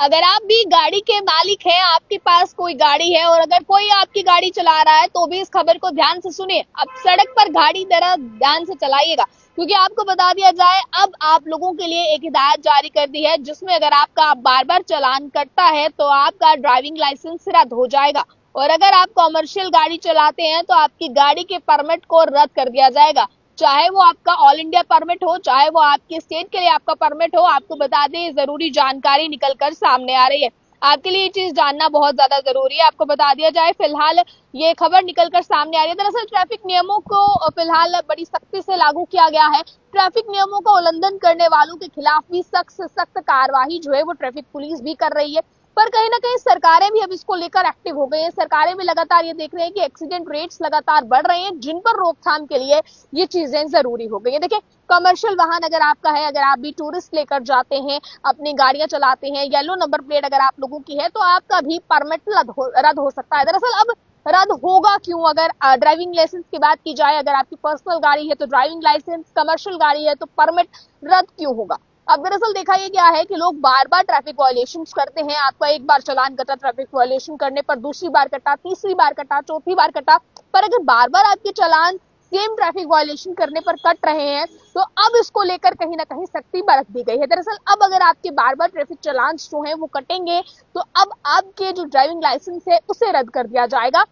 अगर आप भी गाड़ी के मालिक हैं, आपके पास कोई गाड़ी है और अगर कोई आपकी गाड़ी चला रहा है तो भी इस खबर को ध्यान से सुनिए। अब सड़क पर गाड़ी जरा ध्यान से चलाइएगा, क्योंकि आपको बता दिया जाए अब आप लोगों के लिए एक हिदायत जारी कर दी है, जिसमें अगर आपका बार बार चालान कटता है तो आपका ड्राइविंग लाइसेंस रद्द हो जाएगा। और अगर आप कॉमर्शियल गाड़ी चलाते हैं तो आपकी गाड़ी के परमिट को रद्द कर दिया जाएगा, चाहे वो आपका ऑल इंडिया परमिट हो, चाहे वो आपके स्टेट के लिए आपका परमिट हो। आपको बता दें, जरूरी जानकारी निकलकर सामने आ रही है। आपके लिए ये चीज जानना बहुत ज्यादा जरूरी है। आपको बता दिया जाए, फिलहाल ये खबर निकलकर सामने आ रही है। दरअसल ट्रैफिक नियमों को फिलहाल बड़ी सख्ती से लागू किया गया है। ट्रैफिक नियमों का उल्लंघन करने वालों के खिलाफ भी सख्त से सख्त कार्रवाई जो है वो ट्रैफिक पुलिस भी कर रही है। पर कहीं ना कहीं सरकारें भी अब इसको लेकर एक्टिव हो गई हैं। सरकारें भी लगातार ये देख रहे हैं कि एक्सीडेंट रेट्स लगातार बढ़ रहे हैं, जिन पर रोकथाम के लिए ये चीजें जरूरी हो गई है। देखिए, कमर्शियल वाहन अगर आपका है, अगर आप भी टूरिस्ट लेकर जाते हैं, अपनी गाड़ियां चलाते हैं, येलो नंबर प्लेट अगर आप लोगों की है, तो आपका भी परमिट रद्द हो सकता है। दरअसल अब रद्द होगा क्यों? अगर ड्राइविंग लाइसेंस की बात की जाए, अगर आपकी पर्सनल गाड़ी है तो ड्राइविंग लाइसेंस, कमर्शियल गाड़ी है तो परमिट रद्द क्यों होगा? अब दरअसल देखा ये क्या है कि लोग बार बार ट्रैफिक वायलेशन करते हैं। आपका एक बार चालान कटा ट्रैफिक वायलेशन करने पर, दूसरी बार कटा, तीसरी बार कटा, चौथी बार कटा, पर अगर बार बार आपके चालान सेम ट्रैफिक वायलेशन करने पर कट रहे हैं तो अब इसको लेकर कहीं ना कहीं सख्ती बरत दी गई है। दरअसल अब अगर आपके बार बार ट्रैफिक चालान जो है वो कटेंगे तो अब आपके जो ड्राइविंग लाइसेंस है उसे रद्द कर दिया जाएगा,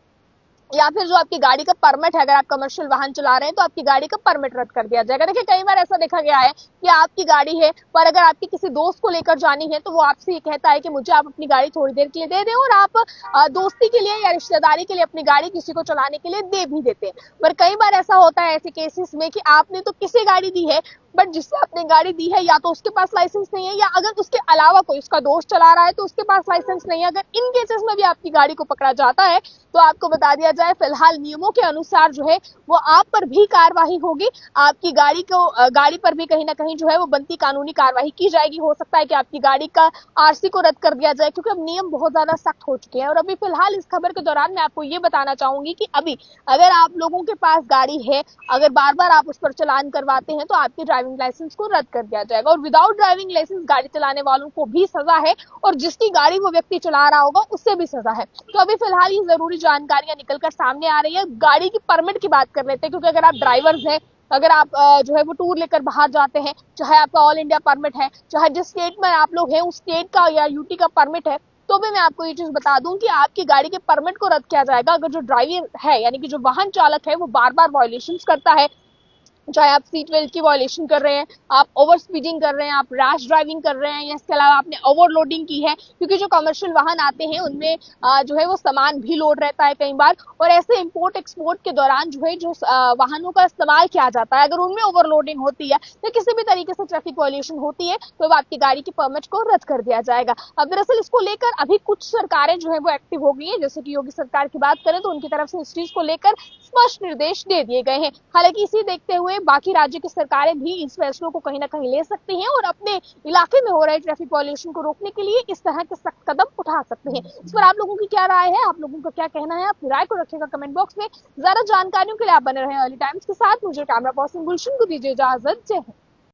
या फिर जो आपकी गाड़ी का परमिट है, अगर आप कमर्शियल वाहन चला रहे हैं तो आपकी गाड़ी का परमिट रद्द कर दिया जाएगा। देखिए, कई बार ऐसा देखा गया है कि आपकी गाड़ी है, पर अगर आपकी किसी दोस्त को लेकर जानी है तो वो आपसे ये कहता है कि मुझे आप अपनी गाड़ी थोड़ी देर के लिए दे दें, और आप दोस्ती के लिए या रिश्तेदारी के लिए अपनी गाड़ी किसी को चलाने के लिए दे भी देते हैं। पर कई बार ऐसा होता है ऐसे केसेस में कि आपने तो किसी गाड़ी दी है, बट जिससे आपने गाड़ी दी है या तो उसके पास लाइसेंस नहीं है, या अगर उसके अलावा कोई उसका दोस्त चला रहा है तो उसके पास लाइसेंस नहीं है। अगर इन केसेस में भी आपकी गाड़ी को पकड़ा जाता है तो आपको बता दिया जाए, फिलहाल नियमों के अनुसार जो है वो आप पर भी कार्रवाई होगी। आपकी गाड़ी पर भी कहीं ना कहीं जो है वो बनती कानूनी कार्रवाई की जाएगी। हो सकता है कि आपकी गाड़ी का आरसी को रद्द कर दिया जाए, क्योंकि अब नियम बहुत ज्यादा सख्त हो चुके हैं। और अभी फिलहाल इस खबर के दौरान मैं आपको ये बताना चाहूंगी कि अभी अगर आप लोगों के पास गाड़ी है, अगर बार बार आप उस पर चालान करवाते हैं तो आपके ड्राइविंग लाइसेंस को रद्द कर दिया जाएगा। और विदाउट ड्राइविंग लाइसेंस गाड़ी चलाने वालों को भी सजा है, और जिसकी गाड़ी वो व्यक्ति चला रहा होगा उससे भी सजा है। तो अभी फिलहाल ये जरूरी जानकारियां निकलकर सामने आ रही है। गाड़ी की परमिट की बात कर लेते हैं, क्योंकि अगर आप ड्राइवर्स हैं, अगर आप जो है वो टूर लेकर बाहर जाते हैं, चाहे आपका ऑल इंडिया परमिट है, चाहे जिस स्टेट में आप लोग हैं उस स्टेट का या यूटी का परमिट है, तो भी मैं आपको ये चीज बता दूं कि आपकी गाड़ी के परमिट को रद्द किया जाएगा अगर जो ड्राइवर है, यानी कि जो वाहन चालक है, वो बार बार वायलेशन करता है। चाहे आप सीट बेल्ट की वायलेशन कर रहे हैं, आप ओवर स्पीडिंग कर रहे हैं, आप रैश ड्राइविंग कर रहे हैं, या इसके अलावा आपने ओवरलोडिंग की है, क्योंकि जो कमर्शियल वाहन आते हैं उनमें जो है वो सामान भी लोड रहता है कई बार, और ऐसे इंपोर्ट एक्सपोर्ट के दौरान जो है जो वाहनों का इस्तेमाल किया जाता है, अगर उनमें ओवरलोडिंग होती है या किसी भी तरीके से ट्रैफिक वायलेशन होती है तो आपकी गाड़ी की परमिट को रद्द कर दिया जाएगा। अब दरअसल इसको लेकर अभी कुछ सरकारें जो है वो एक्टिव हो गई है। जैसे कि योगी सरकार की बात करें तो उनकी तरफ से इस चीज को लेकर स्पष्ट निर्देश दे दिए गए हैं। हालांकि इसी देखते हुए बाकी राज्य की सरकारें भी इस फैसलों को कहीं ना कहीं ले सकती हैं और अपने इलाके में हो रहे ट्रैफिक वायलेशन को रोकने के लिए इस तरह के सख्त कदम उठा सकते हैं। इस पर आप लोगों की क्या राय है? आप लोगों का क्या कहना है? अपनी राय को रखिएगा कमेंट बॉक्स में। ज्यादा जानकारियों के लिए आप बने रहे अर्ली टाइम्स के साथ। मुझे कैमरा पर्सन गुलशन को दीजिए इजाजत। जय हिंद।